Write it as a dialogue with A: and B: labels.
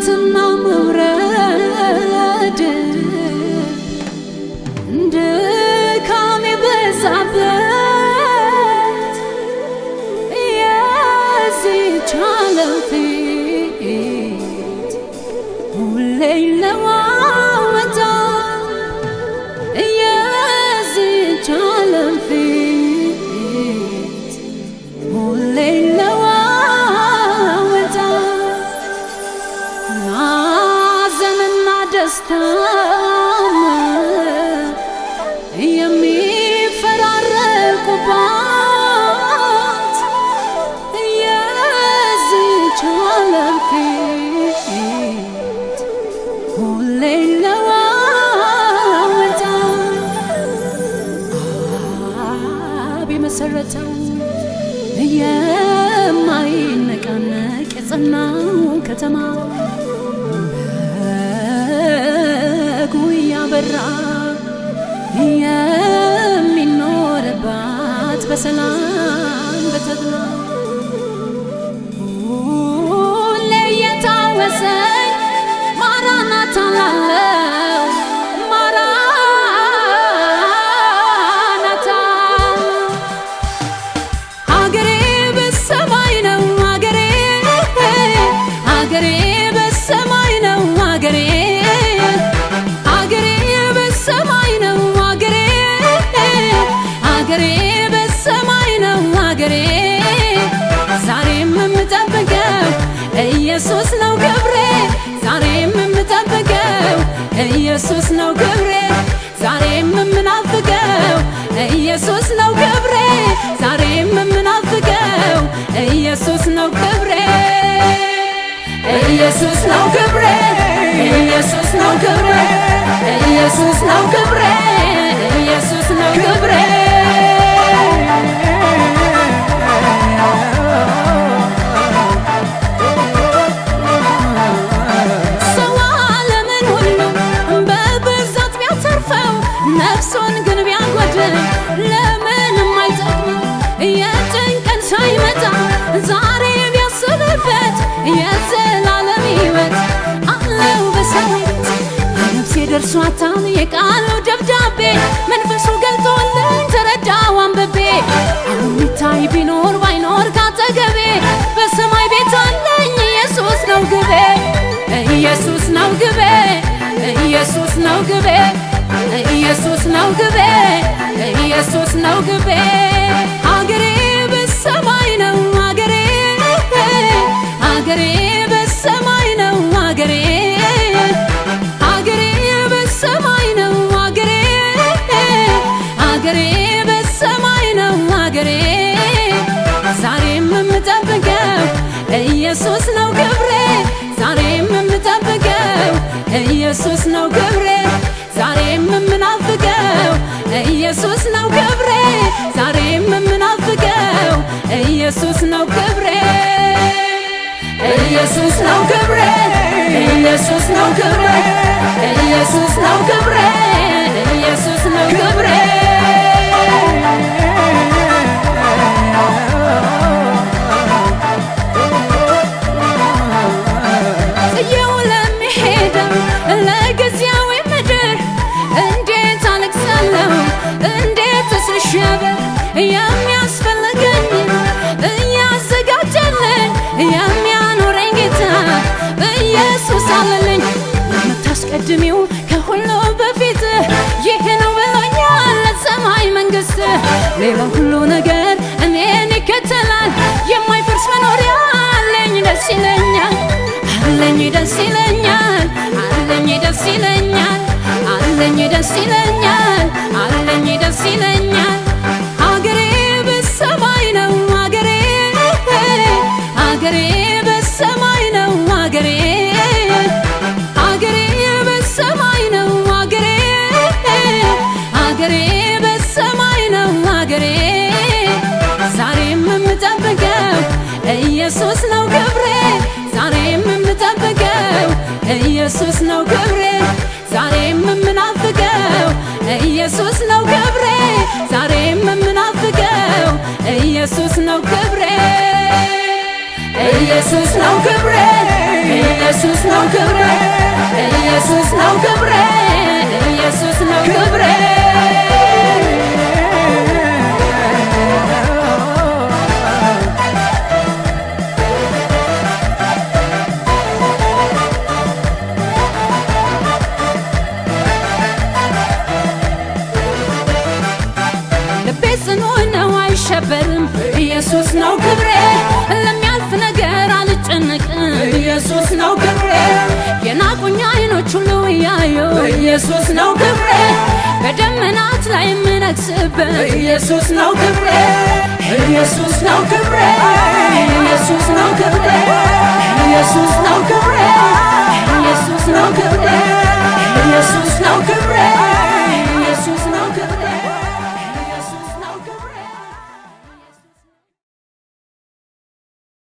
A: መውጣትና መውረድ ድካም የበዛበት የዚህች ዓለም ፊት ሁሌ ይለዋወጣል። የዚህች ዓለም ፊት ሁሌ ደስታም የሚፈራረቁባት የዚህች ዓለም ፊት ሁሌ ይለዋወጣል። አብ የመሰረተው የማይነቃነቅ የጸናው ከተማ ያበራ የሚኖርባት በሰላም በተድላ ሁሌ እየታወሰኝ ማራናታ ላለው ማራናታ ሀገሬ በሰማይ ነው ሀገሬ ሀገሬ በሰማይ ነው ሀገሬ ሀገሬ በሰማይ ነው ሀገሬ ዛሬም የምጠብቀው ኢየሱስ ነው ክብሬ ዛሬም የምጠብቀው ኢየሱስ ነው ክብሬ ዛሬም የምናፍቀው ኢየሱስ ነው ክብሬ ዛሬም የምናፍቀው ኢየሱስ ነው ክብሬ ኢየሱስ ነው ክብሬ ኢየሱስ ነው ክብሬ ኢየሱስ ነው ክብሬ ኢየሱስ ነው ክብሬ ሰው ዓለምን ሁሉ በብዛት ቢያተርፈው ነፍሱን ግን ቢያጎድል ለምንም አይጠቅመው። የጭንቀን ሳይመጣ ዛሬ ቢያስብበት የዘላለም ሕይወት አለው በሰማይ ቤት ነፍሴ ደርሷታል የቃሉ ደብዳቤ መንፈሱ ገልጦልኝ ተረዳው አንብቤ አሁን ሚታይ ቢኖር ባይኖር ካጠገቤ በሰማይ ቤት አለኝ ኢየሱስ ነው ግቤ ኢየሱስ ነው ግቤ ኢየሱስ ነው ግቤ ኢየሱስ ነው ግቤ ኢየሱስ ነው ግቤ ሀገሬ በሰማይ ነው ሀገሬ ሀገሬ በሰማይ ነው ሀገሬ ሀገሬ በሰማይ ነው ሀገሬ ሀገሬ በሰማይ ነው ሀገሬ ዛሬም የምጠብቀው ኢየሱስ ነው ክብሬ ዛሬም የምጠብቀው ኢየሱስ ነው ክብሬ ዛሬም የምናፍቀው ኢየሱስ ነው ክብሬ ዛሬም የምናፍቀው ኢየሱስ ነው ክብሬ ኢየሱስ ነው ክብሬ ኢየሱስ ነው ክብሬ ኢየሱስ ነው ክብሬ ኢየሱስ ነው ክብሬ ጥዬው ለሚሄደው ለጊዜያዊ ምድር እንዴት አለቅሳለሁ እንዴት ስሸበር የሚያስፈልገኝ እያዘጋጀልኝ የሚያኖረኝ ጌታ ኢየሱስ አለልኝ የምታስቀድሚው ከሁሉ በፊት ይህ ነው ብሎኛል ለሰማይ መንግሥት ሌላ ሁሉ ነገር እኔን ይከተላል የማይፈርስ መኖሪያ አለኝ ደስ ይለኛል አለኝ ደስ ይለኛል አለኝ ደስ ይለኛል አለኝ ደስ ይለኛል አለኝ ደስ ይለኛል ሀገሬ በሰማይ ነው ሀገሬ ሀገሬ በሰማይ ነው ሀገሬ ሀገሬ በሰማይ ነው ሀገሬ ሀገሬ በሰማይ ነው ሀገሬ ዛሬም የምጠብቀው ኢየሱስ ነው ክብሬ ዛሬም የምጠብቀው ኢየሱስ ነው ክብሬ ዛሬም የምናፍቀው ኢየሱስ ነው ክብሬ ዛሬም የምናፍቀው ኢየሱስ ነው ክብሬ ኢየሱስ ነው ክብሬ ኢየሱስ ኢየሱስ ነው ክብሬ ኢየሱስ ነው ክብሬ ኢየሱስ ነው ክብሬ አይሸበርም ኢየሱስ ነው ክብሬ ለሚያልፍ ነገር አልጨነቅም ኢየሱስ ነው ክብሬ የናቁኝ አይኖች ሁሉ ያዩ ኢየሱስ ነው ክብሬ በደመናት ላይ የምነግስበት ኢየሱስ ነው ክብሬ ኢየሱስ ነው ክብሬ ኢየሱስ ነው ክብሬ ኢየሱስ ነው ክብሬ